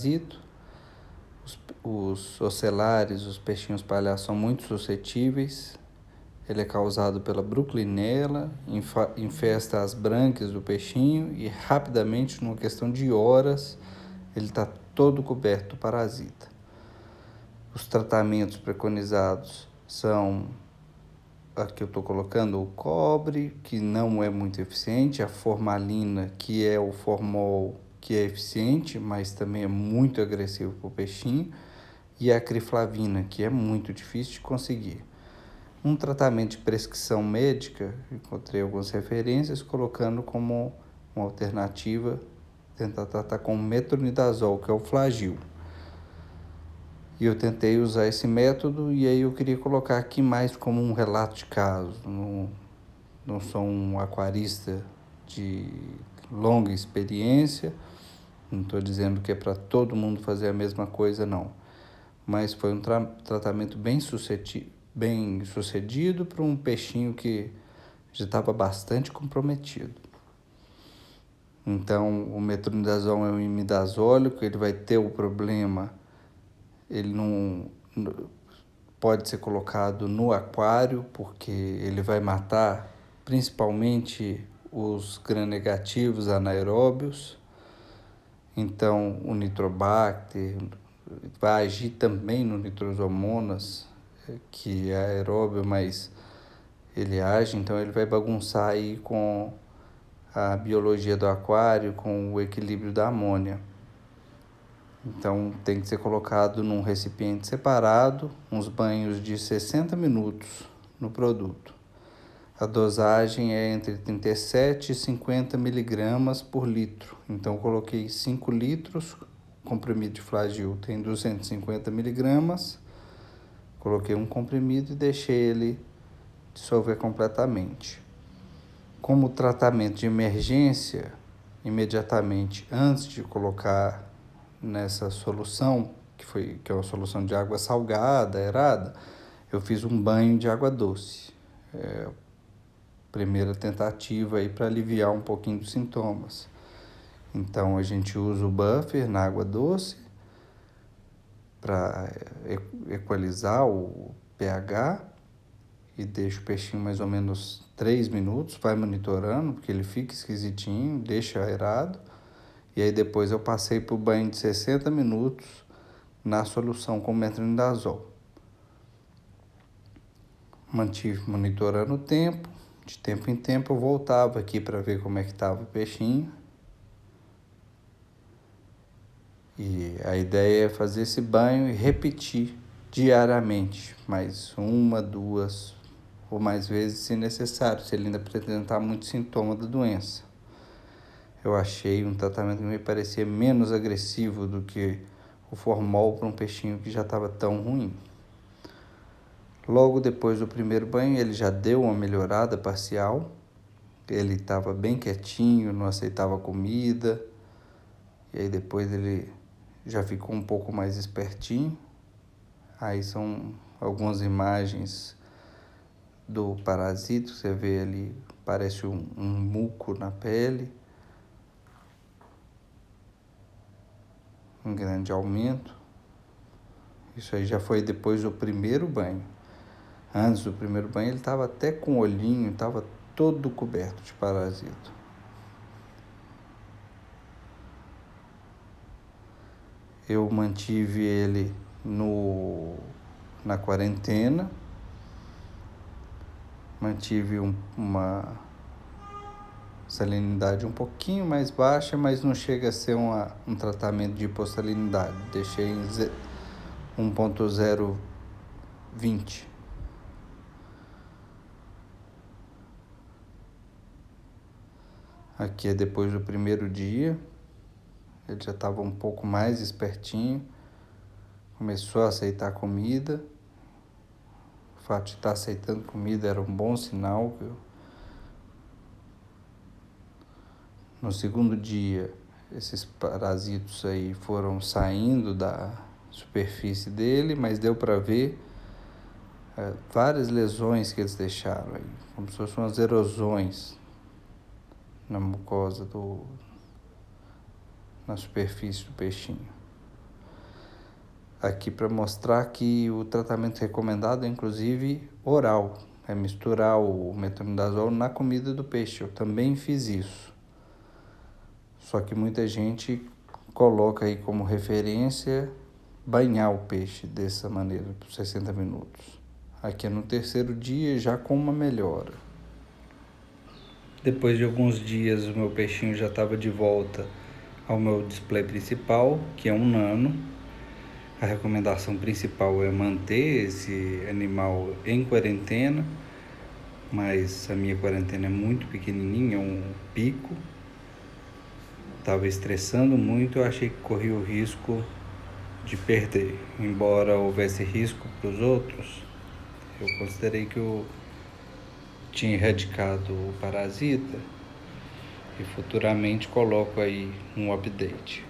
parasito. Os ocelares, os peixinhos palhaços, são muito suscetíveis. Ele é causado pela Bruclinella, infesta as brânquias do peixinho e rapidamente, numa questão de horas, ele está todo coberto do parasita. Os tratamentos preconizados são, aqui eu estou colocando o cobre, que não é muito eficiente, a formalina, que é o formol, que é eficiente, mas também é muito agressivo para o peixinho, e a acriflavina, que é muito difícil de conseguir. Um tratamento de prescrição médica, encontrei algumas referências, colocando como uma alternativa, tentar tratar com metronidazol, que é o Flagyl. E eu tentei usar esse método, e aí eu queria colocar aqui mais como um relato de caso. Não sou um aquarista de longa experiência, não estou dizendo que é para todo mundo fazer a mesma coisa, não. Mas foi um tratamento bem sucedido para um peixinho que já estava bastante comprometido. Então, o metronidazol é um imidazólico, ele vai ter o problema, ele não pode ser colocado no aquário, porque ele vai matar principalmente os gram-negativos anaeróbios. Então, o Nitrobacter vai agir também no Nitrosomonas, que é aeróbio, mas ele age, então ele vai bagunçar aí com a biologia do aquário, com o equilíbrio da amônia. Então tem que ser colocado num recipiente separado, uns banhos de 60 minutos no produto. A dosagem é entre 37 e 50 miligramas por litro. Então coloquei 5 litros, comprimido de Flagyl tem 250 miligramas. Coloquei um comprimido e deixei ele dissolver completamente. Como tratamento de emergência, imediatamente antes de colocar nessa solução, que é uma solução de água salgada, aerada, eu fiz um banho de água doce. Primeira tentativa aí para aliviar um pouquinho dos sintomas. Então a gente usa o buffer na água doce para equalizar o pH e deixa o peixinho mais ou menos 3 minutos, vai monitorando, porque ele fica esquisitinho, deixa aerado. E aí depois eu passei para o banho de 60 minutos na solução com metronidazol. Mantive monitorando o tempo, de tempo em tempo eu voltava aqui para ver como é que estava o peixinho. E a ideia é fazer esse banho e repetir diariamente, mais uma, duas ou mais vezes se necessário, se ele ainda apresentar muito sintoma da doença. Eu achei um tratamento que me parecia menos agressivo do que o formol para um peixinho que já estava tão ruim. Logo depois do primeiro banho, ele já deu uma melhorada parcial. Ele estava bem quietinho, não aceitava comida. E aí depois ele já ficou um pouco mais espertinho. Aí são algumas imagens do parasito, você vê ali, parece um muco na pele. Um grande aumento. Isso aí já foi depois do primeiro banho. Antes do primeiro banho ele estava até com o olhinho, estava todo coberto de parasito. Eu mantive ele na quarentena, mantive uma salinidade um pouquinho mais baixa, mas não chega a ser um tratamento de hipossalinidade. Deixei em 1.020. Aqui é depois do primeiro dia. Ele já estava um pouco mais espertinho. Começou a aceitar comida. O fato de estar aceitando comida era um bom sinal. No segundo dia, esses parasitos aí foram saindo da superfície dele, mas deu para ver várias lesões que eles deixaram aí, como se fossem umas erosões na mucosa na superfície do peixinho. aqui para mostrar que o tratamento recomendado é inclusive oral, é misturar o metronidazol na comida do peixe. Eu também fiz isso. Só que muita gente coloca aí como referência banhar o peixe dessa maneira, por 60 minutos. Aqui é no terceiro dia, já com uma melhora. Depois de alguns dias, o meu peixinho já estava de volta ao meu display principal, que é um nano. A recomendação principal é manter esse animal em quarentena, mas a minha quarentena é muito pequenininha, é um pico. Estava estressando muito, eu achei que corria o risco de perder. Embora houvesse risco para os outros, eu considerei que eu tinha erradicado o parasita e futuramente coloco aí um update.